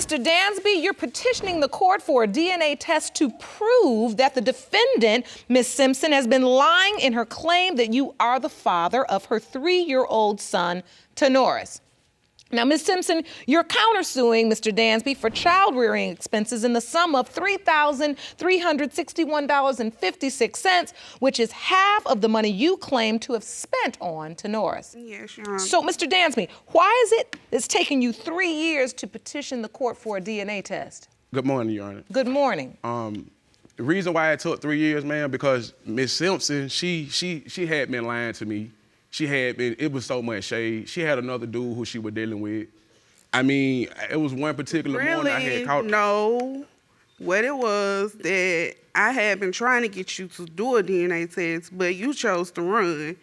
Mr. Dansby, you're petitioning the court for a DNA test to prove that the defendant, Ms. Simpson, has been lying in her claim that you are the father of her 3-year-old son, Tanoris. Now, Ms. Simpson, you're countersuing Mr. Dansby for child-rearing expenses in the sum of $3,361.56, which is half of the money you claim to have spent on Tanoris. Yes, Your Honor. So, Mr. Dansby, why is it it's taking you 3 years to petition the court for a DNA test? Good morning, Your Honor. Good morning. The reason why it took 3 years, ma'am, because Ms. Simpson, she had been lying to me. It was so much shade. She had another dude who she was dealing with. I mean, it was one particular morning I had caught. No, what it was that I had been trying to get you to do a DNA test, but you chose to run.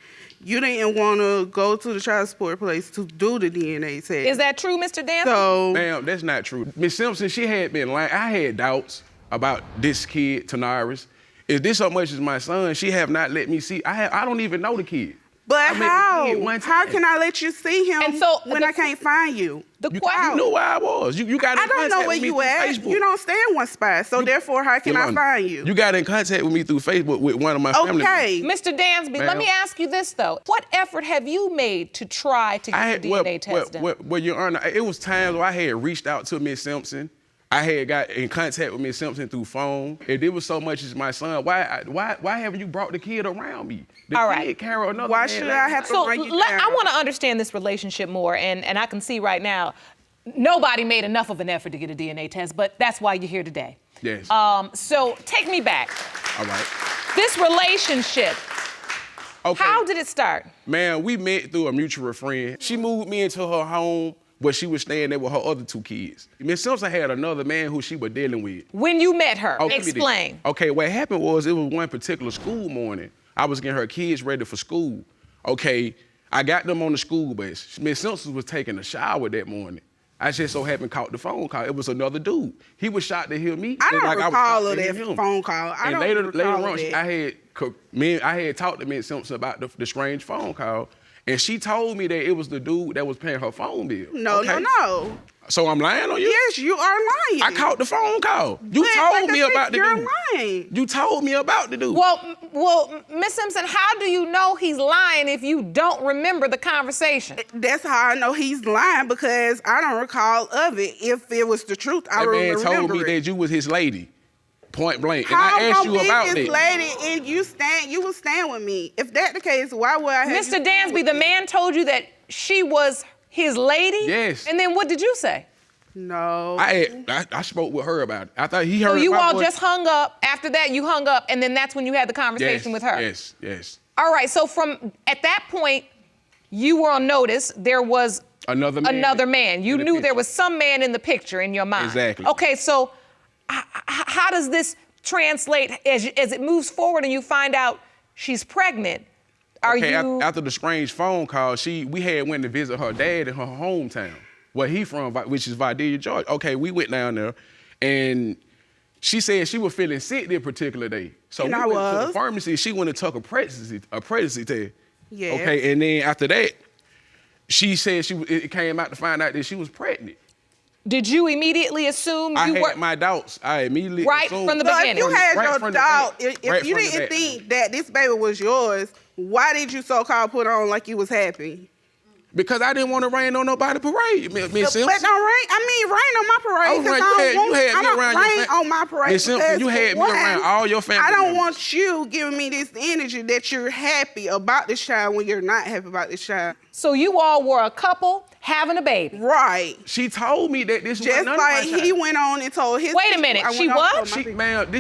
You didn't want to go to the child support place to do the DNA test. Is that true, Mr. Dansby? So, Ma'am, that's not true. Ms. Simpson, she had been lying. I had doubts about this kid, Tanoris. If this so much as my son, she have not let me see. I don't even know the kid. but how? How time. can I let you see him when I can't find you? The You question. knew where I was. You got in I don't contact know where with me you through at. Facebook. You don't stay in one spot, so therefore, how can I Yolanda, find you? You got in contact with me through Facebook with one of my family Okay. members. Mr. Dansby, let me ask you this, though. What effort have you made to try to get the DNA test done? Well, Your Honor, it was times where I had reached out to Ms. Simpson. I had got in contact with Ms. Simpson through phone. If it was so much as my son, why haven't you brought the kid around me? The All kid right. carry another Why man should like I have that. to So run you down? I want to understand this relationship more, and I can see right now, nobody made enough of an effort to get a DNA test, but that's why you're here today. Yes. So take me back. All right. This relationship, Okay. how did it start? Man, we met through a mutual friend. She moved me into her home where she was staying there with her other 2 kids. Ms. Simpson had another man who she was dealing with. When you met her, Okay, explain. Okay, what happened was it was one particular school morning. I was getting her kids ready for school. Okay, I got them on the school bus. Ms. Simpson was taking a shower that morning. I just so happened caught the phone call. It was another dude. He was shocked to hear me. I don't like recall shocked of to hear that him. phone call. I And don't later recall on, of that. I had talked to Ms. Simpson about the strange phone call, and she told me that it was the dude that was paying her phone bill. No. So I'm lying on you? Yes, you are lying. I caught the phone call. You But told like me I said, about the you're dude. lying. You told me about the dude. Well, Miss Simpson, how do you know he's lying if you don't remember the conversation? That's how I know he's lying, because I don't recall of it. If it was the truth, I That would man remember told me it. that you was his lady, point blank. How And I asked you about this that. lady and you was staying with me? If that the case, why would I have Mr. you staying Dansby, with the me? man told you that she was his lady? Yes. And then what did you say? No. I spoke with her about it. I thought he heard. So you my all voice. just hung up. After that, you hung up, and then that's when you had the conversation with her. Yes. All right, so at that point, you were on notice there was Another man. You in the knew picture. there was some man in the picture in your mind. Exactly. Okay, so how does this translate as it moves forward and you find out she's pregnant? After the strange phone call, we had went to visit her dad in her hometown, where he from, which is Vidalia, Georgia. Okay, we went down there, and she said she was feeling sick that particular day. So And we I went to was. the pharmacy. She went and took a pregnancy test. Yes. Okay, and then after that, she said it came out to find out that she was pregnant. Did you immediately assume I you had were my doubts. I immediately Right assumed. from the So if beginning? you had Right your from the doubt, back. if Right you from the didn't back. think that this baby was yours, why did you so-called put on like you was happy? Because I didn't want to rain on nobody's parade, Miss Simpson. But don't rain on my parade. Oh, right, I you had me don't around your rain fam- on my parade. Miss Simpson, because you had for me around all your family I don't members. want you giving me this energy that you're happy about this child when you're not happy about this child. So you all were a couple having a baby. Right. She told me that this was Just none like of my he child. went on and told his Wait a people, minute, I she went on and what? told my people. Man,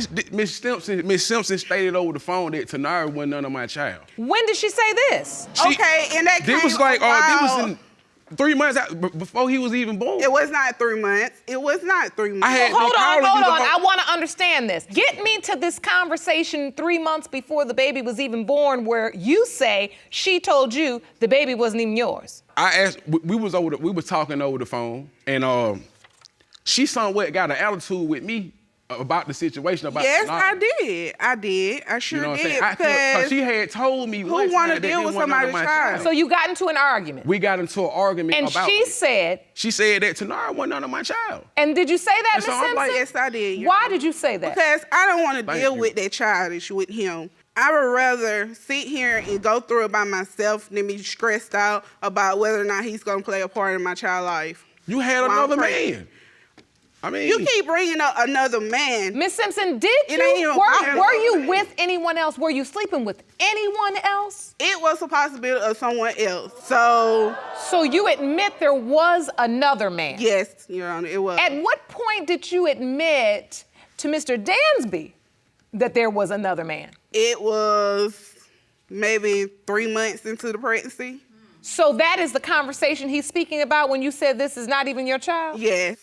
Miss Simpson stated over the phone that Tanara wasn't none of my child. When did she say this? Okay, and that This came was like, a while. this was in 3 months before he was even born. It was not 3 months. It was not 3 months. I had Hold been on. calling you the whole- I want to understand this. Get me to this conversation 3 months before the baby was even born where you say she told you the baby wasn't even yours. I asked, we was talking over the phone, and she somewhat got an attitude with me about the situation about Yes, Tanara. I did. I sure You know what I'm did. saying? Because Because she had told me who one wanna time that deal they with want none of somebody's my child? So you got into an argument. We got into an argument And about she it. said, She said that Tanara wasn't none of my child. and did you say that, And Miss so I'm Simpson? like, yes, I did. Why did you say that? Because I don't want to Thank deal you. with that childish with him. I would rather sit here and go through it by myself than be stressed out about whether or not he's going to play a part in my child's life. You had While I'm another pregnant. man. I mean, You keep bringing up another man. Miss Simpson, did It ain't you, even were about you it. with anyone else? Were you sleeping with anyone else? It was a possibility of someone else. So, So you admit there was another man? yes, Your Honor, it was. At what point did you admit to Mr. Dansby that there was another man? It was maybe 3 months into the pregnancy. So that is the conversation he's speaking about when you said this is not even your child? Yes.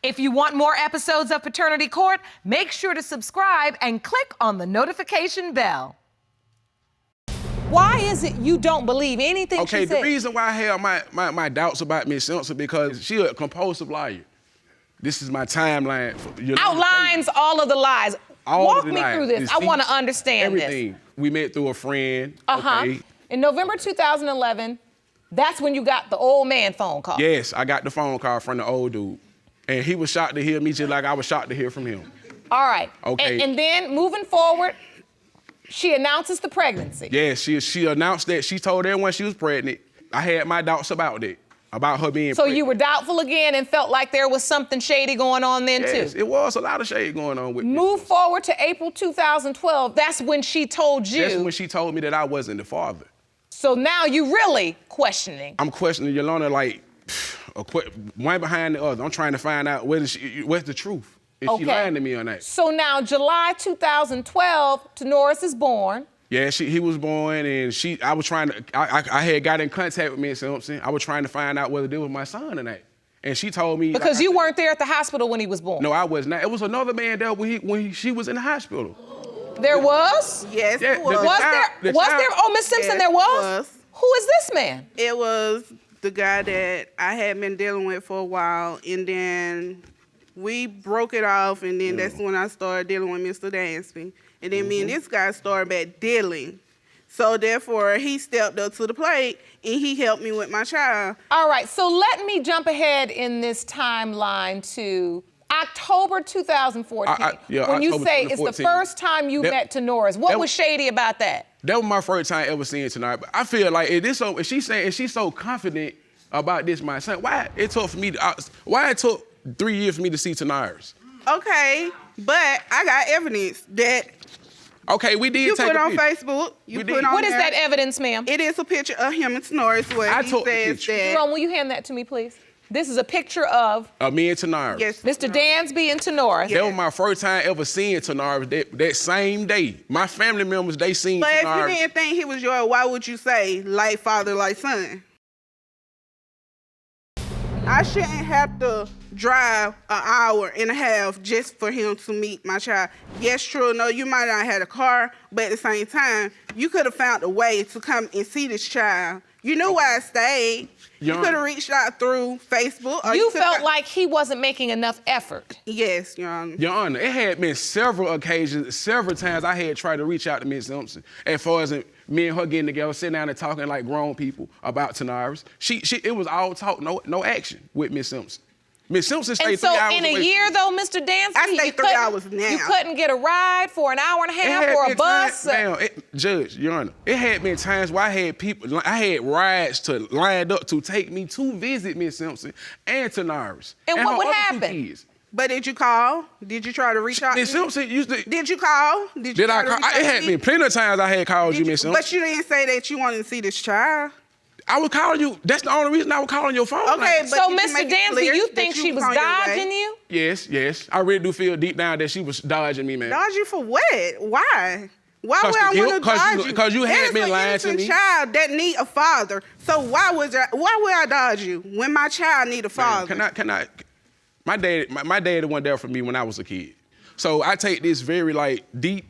If you want more episodes of Paternity Court, make sure to subscribe and click on the notification bell. Why is it you don't believe anything okay, she the said? reason why I have my doubts about Miss Simpson because she a compulsive liar. This is my timeline. Outlines all of the lies. Walk me through this. I want to understand everything. We met through a friend. Uh-huh. Okay. In November 2011, that's when you got the old man phone call. Yes, I got the phone call from the old dude. And he was shocked to hear me just like I was shocked to hear from him. All right. Okay. And then moving forward, she announces the pregnancy. Yes, she announced that she told everyone she was pregnant. I had my doubts about it, about her being So pregnant. you were doubtful again and felt like there was something shady going on then Yes, too. it was a lot of shade going on with me. Move forward to April 2012. That's when she told you. That's when she told me that I wasn't the father. So now you really questioning. I'm questioning Yolanda like one behind the other. I'm trying to find out what's the truth. Is she lying to me or not? So now July 2012, Tanoris is born. Yeah, he was born, and I was trying to. I had got in contact with Miss Simpson. I was trying to find out whether it was my son or not, and she told me Because you weren't there at the hospital when he was born. No, I was not. It was another man there when she was in the hospital. There was? Yes, Yeah, it was. Was there? Oh, Miss Simpson, Yes, there it was? was. Who is this man? It was the guy that I had been dealing with for a while, and then we broke it off, and then that's when I started dealing with Mr. Dansby. And then me and this guy started back dealing. So therefore, he stepped up to the plate, and he helped me with my child. All right, so let me jump ahead in this timeline to October 2014. When you October say it's the 2014. first time you met Tanoris, what was shady about that? That was my first time ever seeing Tonight. But I feel like if she's so confident about this, my son, why it took 3 years for me to see Tanaris? Okay, but I got evidence that Okay, we did you take put a on picture. Facebook. You We put did. on What is there. that evidence, ma'am? It is a picture of him and Tanoris where I he took the says picture. that. Jerome, will you hand that to me, please? This is a picture of Me and Tanaris. Yes. Mr. Dansby and Tanoris. That was my first time ever seeing Tanaris that same day. My family members, they seen But if you Tanaris. didn't think he was yours, why would you say like father, like son? I shouldn't have to drive an hour and a half just for him to meet my child. Yes, true. No, you might not have had a car, but at the same time, you could have found a way to come and see this child. You knew where I stayed. You could have reached out through Facebook. Or You coulda felt like he wasn't making enough effort. Yes, Your Honor. Your Honor, it had been several occasions, several times I had tried to reach out to Miss Simpson. As far as me and her getting together, sitting down and talking like grown people about Tanaris. It was all talk, no action with Miss Simpson. Miss Simpson stayed And 3 so hours in away a from year, me. though, Mr. Dansby, I stay you 3 hours now. You couldn't get a ride for an hour and a It half had or a been bus. Judge, Your Honor, it had been times where I had rides lined up to take me to visit Miss Simpson and Tanaris. And what her would other 2 happen? kids. But did you call? Did you try to reach out? Miss Simpson used to. Did you call? Did you Did I try to call? reach out It to had me? been plenty of times I had called you, Miss Simpson. But you didn't say that you wanted to see this child. I was calling you. That's the only reason I was calling your phone. Okay, like, but So, did you Mr. make it Dansby, clear you that think she was on your way? dodging you? yes. I really do feel deep down that she was dodging me, man. Dodge you for what? Why? Why would I the guilt, want to dodge you? 'cause you had That is been an lying to innocent me. child that need a father. So why would I dodge you when my child need a father? Man, can I? My dad wasn't there for me when I was a kid. So I take this very deep.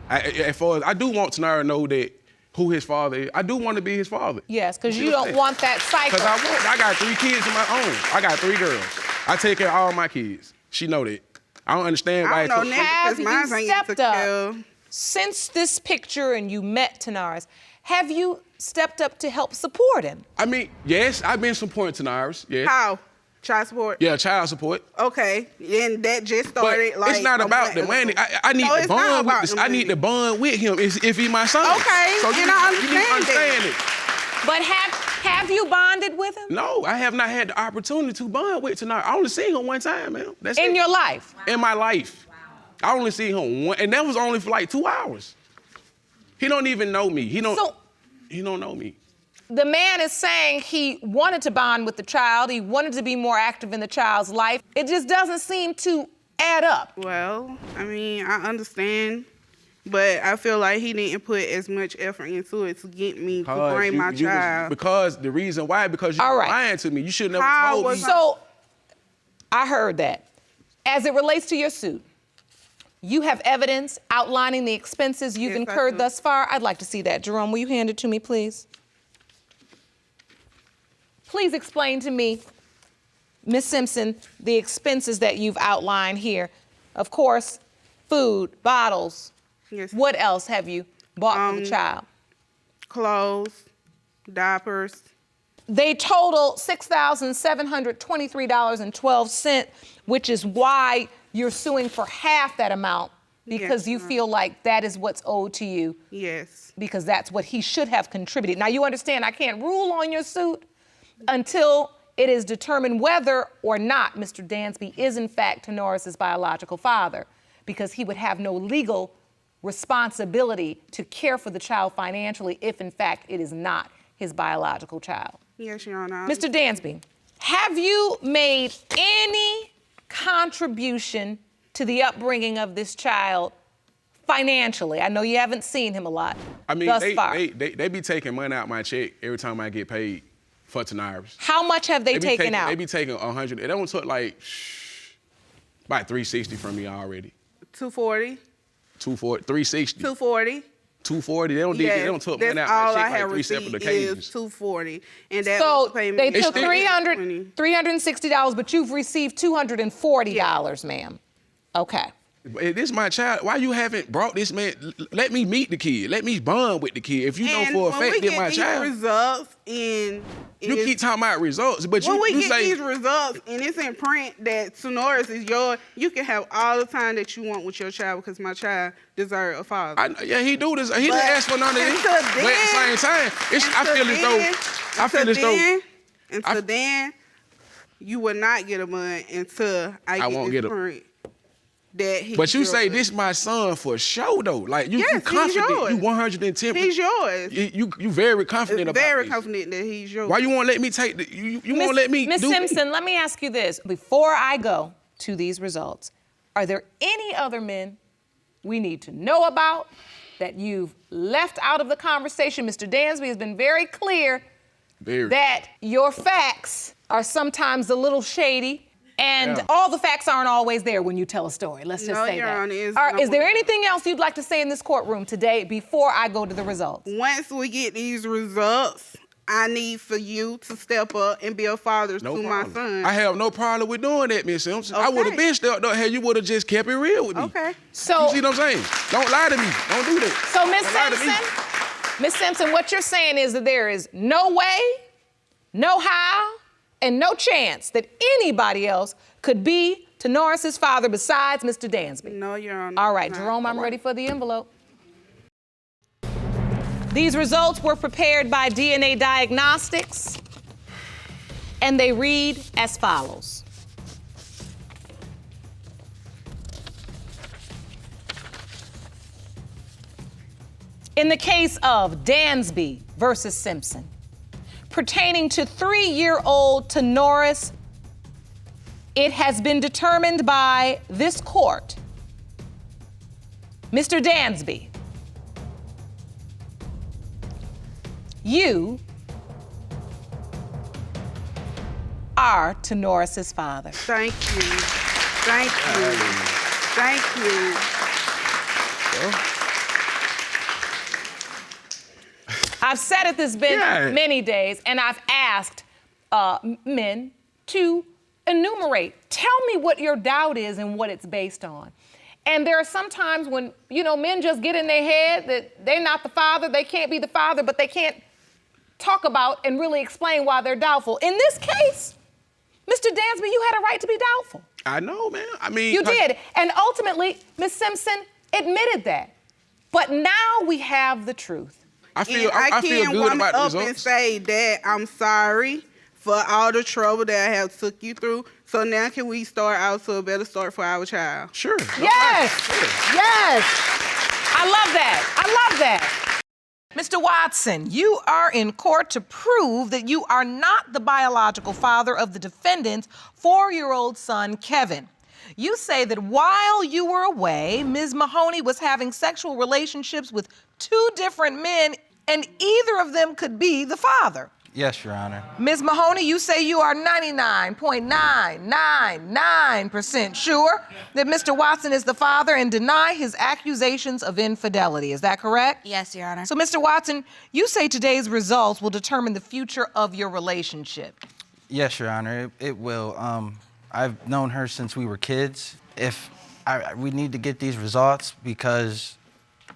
As far as I do want Tanara to know that who his father is. I do want to be his father. Yes, because you don't want that cycle. Because I got 3 kids of my own. I got 3 girls. I take care of all my kids. She know that. I don't understand why I don't know it Have because you mine ain't stepped up? secure. Since this picture and you met Tanaris, have you stepped up to help support him? I mean, yes, I've been supporting Tanaris. Yeah. How? Child support? Yeah, child support. Okay, and that just But started like it's not a about the month money. ago. I need No, to it's not bond with about this. the I need money. to bond with him if he my son. Okay, so and I understand you understand that. it. But have you bonded with him No, I have not had the opportunity to bond with Tanaris. I only seen him one time, man. That's in it. your life? In my life. I only seen him one, and that was only for like 2 hours. He don't even know me. He don't know me. The man is saying he wanted to bond with the child. He wanted to be more active in the child's life. It just doesn't seem to add up. Well, I mean, I understand, but I feel like he didn't put as much effort into it to get me to bring my child. Because the reason why, because you All were right. lying to me. You should never How told me. was So I heard that. As it relates to your suit, you have evidence outlining the expenses you've Yes, I incurred do. thus far. I'd like to see that. Jerome, will you hand it to me, please? Please explain to me, Ms. Simpson, the expenses that you've outlined here. Of course, food, bottles. Yes. What else have you bought for the child? Clothes, diapers. They total $6,723.12, which is why you're suing for half that amount, because Yes, you ma'am. feel like that is what's owed to you, Yes. because that's what he should have contributed. Now, you understand I can't rule on your suit until it is determined whether or not Mr. Dansby is in fact Tanaris' biological father, because he would have no legal responsibility to care for the child financially if in fact it is not his biological child. Yes, Your Honor. Mr. Dansby, have you made any contribution to the upbringing of this child financially? I know you haven't seen him a lot I mean, thus far. they be taking money out my check every time I get paid for Tanaris. How much have they They be taken out? They be taking 100. It don't took like about 360 from me already. 240. 240, 360. 240. 240. They don't. Yes, They don't took that's money out all my I check like have 3 separate received occasions. is 240, and that So was the payment. they It's took still $360, but you've received $240, ma'am. Okay. This is my child. Why you haven't brought this man? Let me meet the kid. Let me bond with the kid. If you know And for a when fact we that get my these child. results in, You keep talking about results, but when we you get say these results and it's in print that Tanaris is yours, you can have all the time that you want with your child because my child deserves a father. yeah, he do this. He didn't But ask for none of this. until But at the then- same time, I feel as though. Until then, you will not get a month until I get won't this get a- print. That he's But you say yours. this my son for sure though. Like you Yes, he's confident. yours. You 110. He's yours. You very confident about Very this. confident that he's yours. Why you won't let me take the? You won't let me Miss do Simpson, let me ask you this. Before I go to these results, are there any other men we need to know about that you've left out of the conversation? Mr. Dansby has been very clear that your facts are sometimes a little shady, and all the facts aren't always there when you tell a story. Let's just say Your that. Honor, it's All right, not is there one- anything else you'd like to say in this courtroom today before I go to the results? Once we get these results, I need for you to step up and be a father No to problem. my son. I have no problem with doing that, Miss Simpson. I Okay. would have been stepped up had you would have just kept it real with me. Okay. So, You see what I'm saying? Don't lie to me. Don't do that. So, Miss Don't lie to me. Miss Simpson, what you're saying is that there is no way, no how, and no chance that anybody else could be Tanaris' father besides Mr. Dansby. No, Your Honor. All right, not. Jerome, I'm ready for the envelope. These results were prepared by DNA Diagnostics, and they read as follows. In the case of Dansby versus Simpson, pertaining to 3-year-old Tanaris, it has been determined by this court, Mr. Dansby, you are Tanaris' father. Thank you. Thank you. Thank you. I've said it, there's been many days, and I've asked men to enumerate. Tell me what your doubt is and what it's based on. And there are some times when, men just get in their head that they're not the father, they can't be the father, but they can't talk about and really explain why they're doubtful. In this case, Mr. Dansby, you had a right to be doubtful. I know, man. I mean, you did. And ultimately, Ms. Simpson admitted that. But now we have the truth. I feel can't good woman about the up results. and say that I'm sorry for all the trouble that I have took you through. So now can we start out to a better start for our child? Sure. Yes. Yes. I love that. I love that. Mr. Watson, you are in court to prove that you are not the biological father of the defendant's 4-year-old son, Kevin. You say that while you were away, Ms. Mahoney was having sexual relationships with 2 different men, and either of them could be the father. Yes, Your Honor. Ms. Mahoney, you say you are 99.999% sure that Mr. Watson is the father and deny his accusations of infidelity. Is that correct? Yes, Your Honor. So, Mr. Watson, you say today's results will determine the future of your relationship. Yes, Your Honor, it will. I've known her since we were kids. We need to get these results because,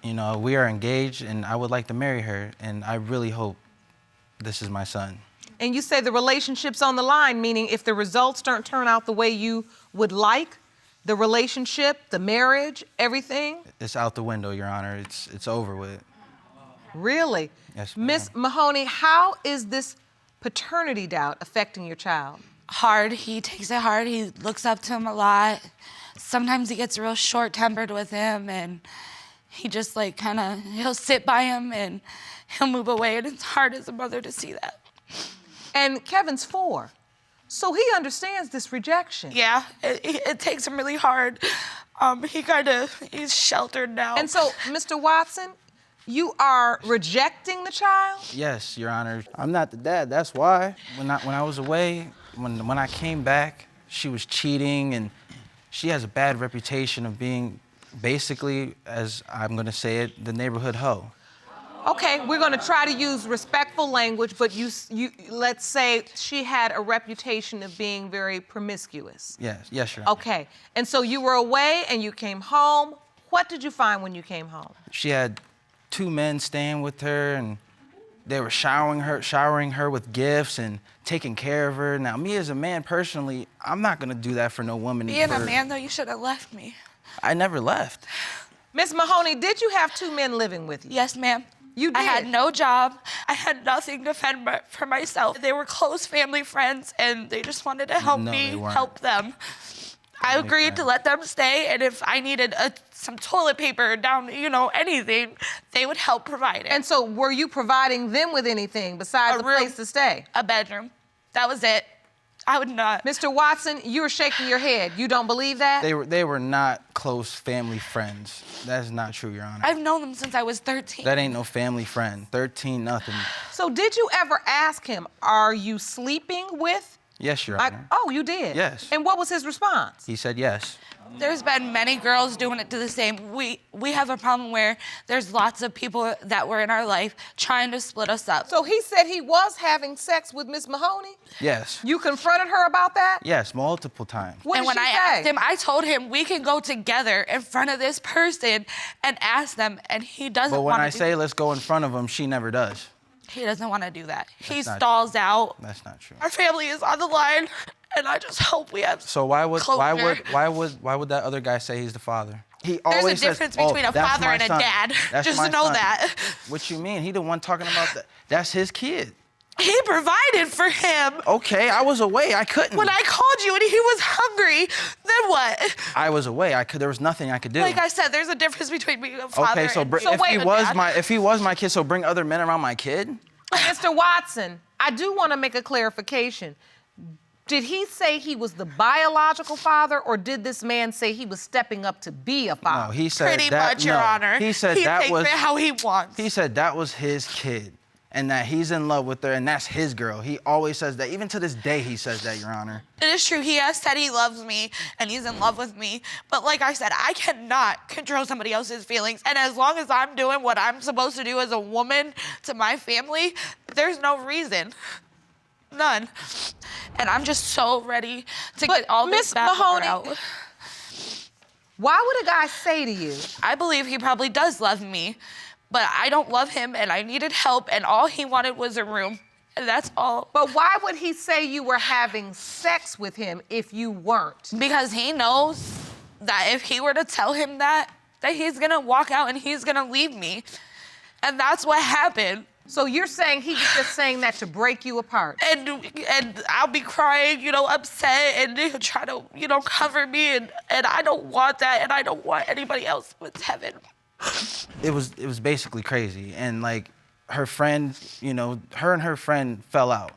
we are engaged and I would like to marry her, and I really hope this is my son. And you say the relationship's on the line, meaning if the results don't turn out the way you would like, the relationship, the marriage, everything? It's out the window, Your Honor. It's over with. Really? Yes, ma'am. Miss Mahoney, how is this paternity doubt affecting your child? Hard. He takes it hard. He looks up to him a lot. Sometimes he gets real short-tempered with him, and he just he'll sit by him and he'll move away, and it's hard as a mother to see that. And Kevin's 4, so he understands this rejection. Yeah, it takes him really hard. He's sheltered now. And so, Mr. Watson, you are rejecting the child? Yes, Your Honor. I'm not the dad, that's why. When I was away, when I came back, she was cheating, and she has a bad reputation of being basically, as I'm gonna say it, the neighborhood hoe. Okay, we're gonna try to use respectful language, but you let's say she had a reputation of being very promiscuous. Yes, Your Honor. Okay, and so you were away and you came home. What did you find when you came home? She had 2 men staying with her, and they were showering her with gifts and taking care of her. Now, me as a man personally, I'm not gonna do that for no woman. Being a man, though, you should have left me. I never left. Miss Mahoney, did you have 2 men living with you? Yes, ma'am. You did? I had no job. I had nothing to fend for myself. They were close family friends, and they just wanted to help me help them. I agreed to let them stay, and if I needed some toilet paper down, anything, they would help provide it. And so were you providing them with anything besides a place to stay? A bedroom. That was it. I would not. Mr. Watson, you're shaking your head. You don't believe that? They were not close family friends. That's not true, Your Honor. I've known them since I was 13. That ain't no family friend. 13, nothing. So did you ever ask him, are you sleeping with? Yes, Your Honor. Oh, you did? Yes. And what was his response? He said yes. There's been many girls doing it to the same. We have a problem where there's lots of people that were in our life trying to split us up. So he said he was having sex with Miss Mahoney? Yes. You confronted her about that? Yes, multiple times. What And did when she I say? asked him, I told him we can go together in front of this person and ask them, and he doesn't But want to. when I say let's go in front of him, she never does. He doesn't want to do that. He not stalls out. That's not true. Our family is on the line, and I just hope we have. So why would closure. that other guy say he's the father? He There's always a difference says, between a that's father my and a son. dad. That's Just my know son." that. What you mean? He the one talking about that. That's his kid. He provided for him. Okay, I was away. I couldn't. When I called you and he was hungry, then what? I was away. There was nothing I could do. Like I said, there's a difference between being a father Okay, so and if he was my kid, so bring other men around my kid? Mr. Watson, I do want to make a clarification. Did he say he was the biological father, or did this man say he was stepping up to be a father? No, he said Pretty that. much, Your no, Honor. He said he that takes was it how he wants. He said that was his kid, and that he's in love with her, and that's his girl. He always says that. Even to this day, he says that, Your Honor. It is true. He has said he loves me and he's in love with me. But like I said, I cannot control somebody else's feelings. And as long as I'm doing what I'm supposed to do as a woman to my family, there's no reason. None. And I'm just so ready to get all this Miss bad Mahoney, out. why would a guy say to you, I believe he probably does love me, but I don't love him and I needed help and all he wanted was a room. And that's all. but why would he say you were having sex with him if you weren't? Because he knows that if he were to tell him that he's gonna walk out and he's gonna leave me. And that's what happened. So you're saying he's just saying that to break you apart? And I'll be crying, upset, and he'll try to, cover me, and I don't want that, and I don't want anybody else but Heaven. It was basically crazy, and like her friend, her and her friend fell out,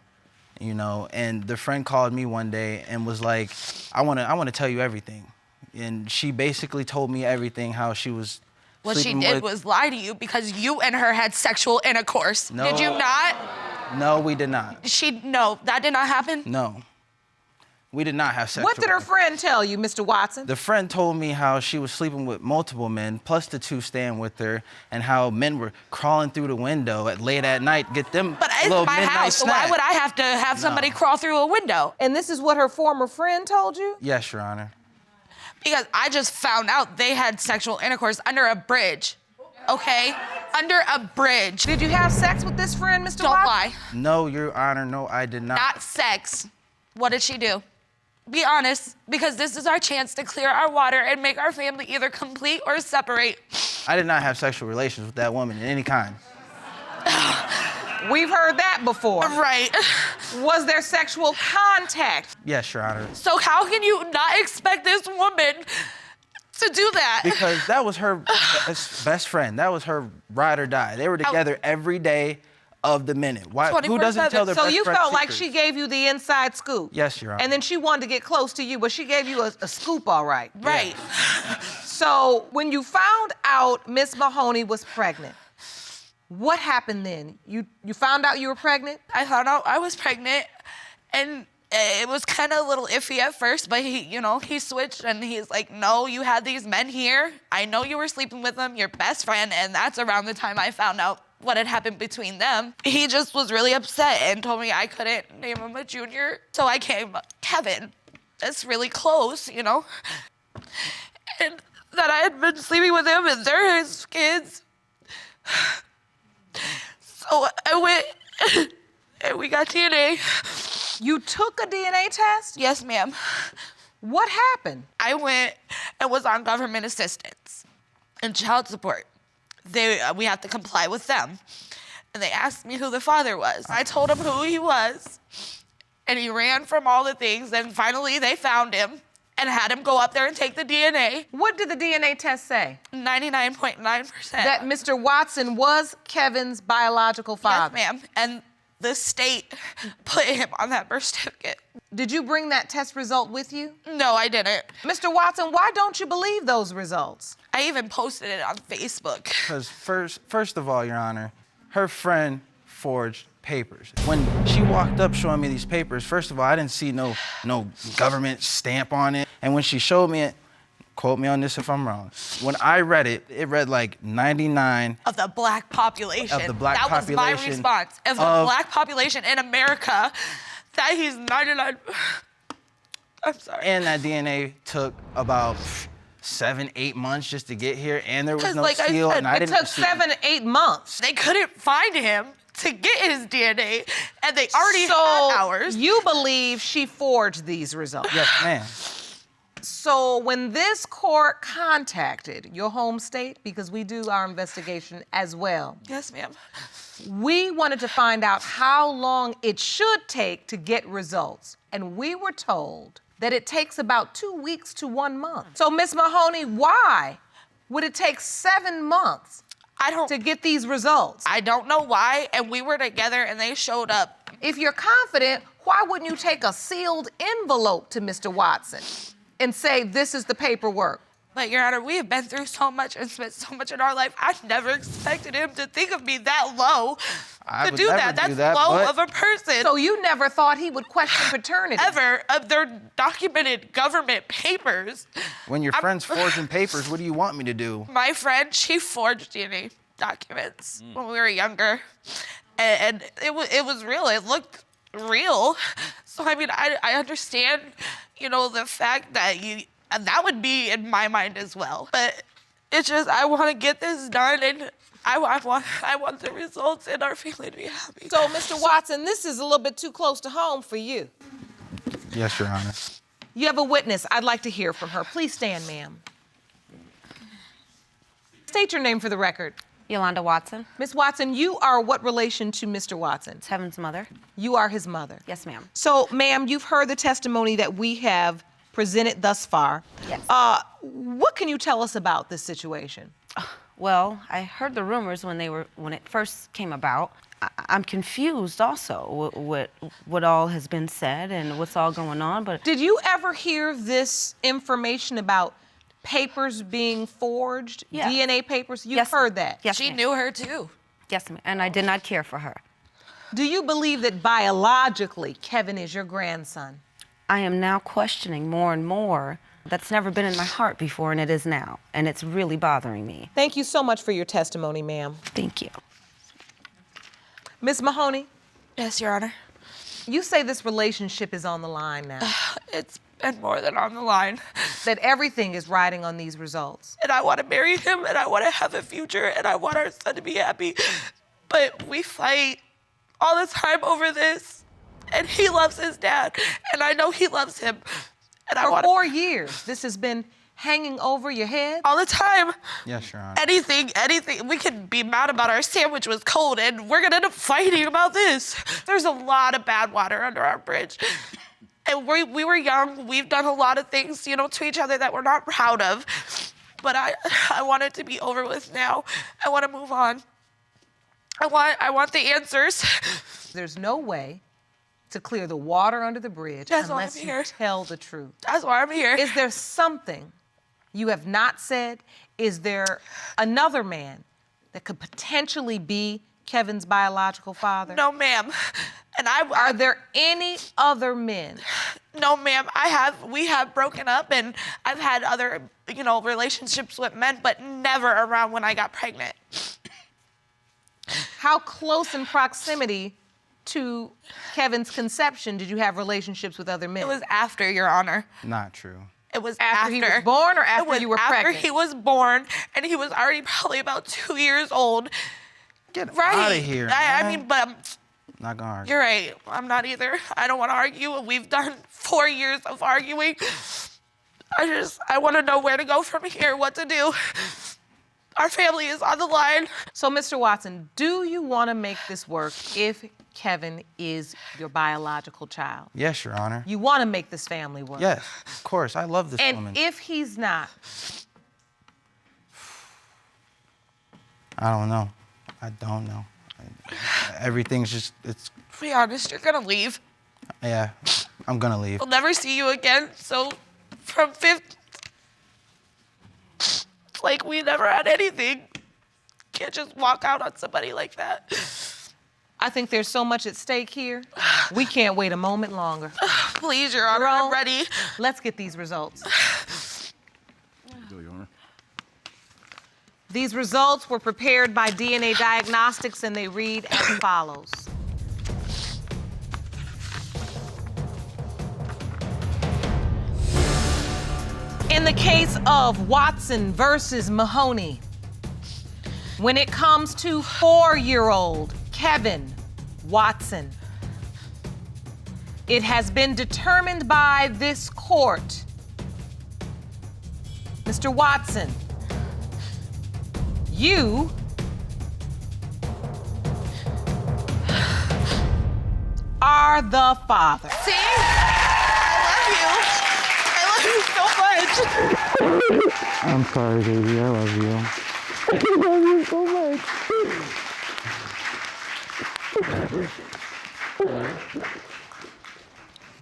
and the friend called me one day and was like, I want to tell you everything, and she basically told me everything, how she was. What she did was lie to you because you and her had sexual intercourse. No. Did you not? No, we did not. No, that did not happen? No. We did not have sex. What did her friend tell you, Mr. Watson? The friend told me how she was sleeping with multiple men, plus the 2 staying with her, and how men were crawling through the window late at night, get them But a it's little my midnight house, so snack. why would I have to have somebody crawl through a window? And this is what her former friend told you? Yes, Your Honor. Because I just found out they had sexual intercourse under a bridge, okay? Under a bridge. Did you have sex with this friend, Mr. Don't Watson? lie. No, Your Honor, no, I did not. Not sex. What did she do? Be honest, because this is our chance to clear our water and make our family either complete or separate. I did not have sexual relations with that woman in any kind. We've heard that before. Right. Was there sexual contact? Yes, Your Honor. So how can you not expect this woman to do that? Because that was her best friend. That was her ride or die. They were together every day of the minute. Why? Who doesn't tell their So best you friend felt like secrets? she gave you the inside scoop? Yes, Your Honor. And then she wanted to get close to you, but she gave you a scoop, all right? Right. So when you found out Miss Mahoney was pregnant, what happened then? You found out you were pregnant? I found out I was pregnant, and it was kind of a little iffy at first, but he switched and he's like, no, you had these men here. I know you were sleeping with them, your best friend, and that's around the time I found out what had happened between them. He just was really upset and told me I couldn't name him a junior. So I came, Kevin, that's really close, and that I had been sleeping with him and they're his kids. So I went and we got DNA. You took a DNA test? Yes, ma'am. What happened? I went and was on government assistance and child support. We have to comply with them. And they asked me who the father was. I told them who he was. And he ran from all the things. And finally they found him and had him go up there and take the DNA. What did the DNA test say? 99.9%. That Mr. Watson was Kevin's biological father? Yes, ma'am. And the state put him on that birth certificate. Did you bring that test result with you? No, I didn't. Mr. Watson, why don't you believe those results? I even posted it on Facebook. Because first of all, Your Honor, her friend forged papers. When she walked up showing me these papers, first of all, I didn't see no government stamp on it. And when she showed me it, quote me on this if I'm wrong, when I read it, it read like 99 of the black population. Of the black that population. That was my response. Of the black population in America, that he's 99. I'm sorry. And that DNA took about 7-8 months just to get here, and there was no like seal, and I It didn't took see 7-8 months. They couldn't find him to get his DNA, and they already So had ours. you believe she forged these results? Yes, ma'am. So when this court contacted your home state, because we do our investigation as well, Yes, ma'am. we wanted to find out how long it should take to get results. And we were told that it takes about 2 weeks to 1 month. So Ms. Mahoney, why would it take 7 months to get these results? I don't know why, and we were together and they showed up. If you're confident, why wouldn't you take a sealed envelope to Mr. Watson and say, this is the paperwork? But Your Honor, we have been through so much and spent so much in our life. I never expected him to think of me that low. I to would do never that. do That's that, low but- of a person. So you never thought he would question paternity? Ever of their documented government papers. When your friend's forging papers, what do you want me to do? My friend, she forged DNA documents when we were younger. And it was real. It looked real. So, I mean, I understand, you know, the fact that that would be in my mind as well. But it's just, I want to get this done, and I want the results and our family to be happy. So, Mr. Watson, this is a little bit too close to home for you. Yes, Your Honor. You have a witness. I'd like to hear from her. Please stand, ma'am. State your name for the record. Yolanda Watson. Miss Watson, you are what relation to Mr. Watson? It's Heaven's mother. You are his mother? Yes, ma'am. So, ma'am, you've heard the testimony that we have presented thus far. Yes. What can you tell us about this situation? Well, I heard the rumors when it first came about. I'm confused also what all has been said and what's all going on, but... Did you ever hear this information about papers being forged? Yeah. DNA papers? You've Yes, heard that? Yes, She ma'am. knew her too. Yes, ma'am. And I did not care for her. Do you believe that biologically Kevin is your grandson? I am now questioning more and more. That's never been in my heart before, and it is now. And it's really bothering me. Thank you so much for your testimony, ma'am. Thank you. Miss Mahoney, Yes, Your Honor. you say this relationship is on the line now, It's been more than on the line. that everything is riding on these results. And I want to marry him, and I want to have a future, and I want our son to be happy. But we fight all the time over this, and he loves his dad, and I know he loves him. And I For want 4 years, this has been hanging over your head? all the time. Yes, Your Honor. Anything. We could be mad about our sandwich was cold, and we're gonna end up fighting about this. There's a lot of bad water under our bridge. And we were young. We've done a lot of things, you know, to each other that we're not proud of. But I want it to be over with now. I want to move on. I want the answers. There's no way to clear the water under the bridge That's why unless I'm you here. tell the truth. That's why I'm here. Is there something you have not said? Is there another man that could potentially be Kevin's biological father? No, ma'am. And Are there any other men? No, ma'am. We have broken up, and I've had other, you know, relationships with men, but never around when I got pregnant. How close in proximity to Kevin's conception did you have relationships with other men? It was after, Your Honor. Not true. It was After he was born or after It was you were after pregnant? he was born, and he was already probably about 2 years old. Get Right. out of here, I man. mean, but Not gonna argue. you're right. I'm not either. I don't want to argue. We've done 4 years of arguing. I want to know where to go from here, what to do. Our family is on the line. So, Mr. Watson, do you want to make this work if Kevin is your biological child? Yes, Your Honor. You want to make this family work? Yes, of course. I love this And woman. if he's not, I don't know. I don't know. Everything's just, it's, To be honest, you're going to leave. yeah, I'm gonna leave. We'll never see you again. So from 5th, it's like we never had anything. Can't just walk out on somebody like that. I think there's so much at stake here. We can't wait a moment longer. Please, Your Honor, I'm ready. Let's get these results. Go, Your Honor. These results were prepared by DNA Diagnostics, and they read as follows. In the case of Watson versus Mahoney, when it comes to 4-year-old Kevin Watson, it has been determined by this court, Mr. Watson, you are the father. See? I love you so much. I'm sorry, baby. I love you. I love you so much.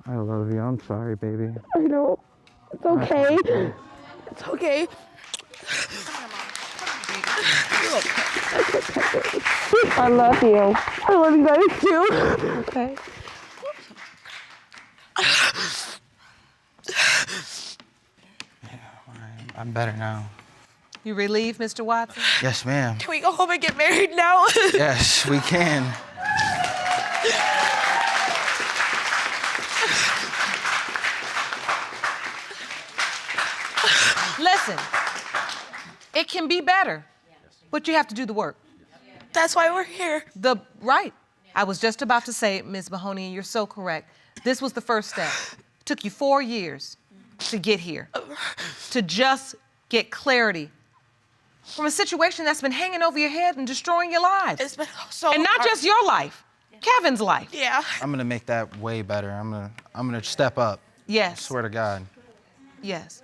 I love you. I'm sorry, baby. I know. It's okay. It's okay. I love you. I love you guys too. Okay. I'm better now. You relieved, Mr. Watson? Yes, ma'am. Can we go home and get married now? Yes, we can. listen, it can be better, but you have to do the work. That's why we're here. Right. I was just about to say, Ms. Mahoney, and you're so correct. This was the first step. It took you 4 years to get here, to just get clarity from a situation that's been hanging over your head and destroying your lives. It's been so And not hard. just your life, Kevin's life. Yeah. I'm gonna make that way better. I'm gonna step up. Yes. Swear to God. Yes.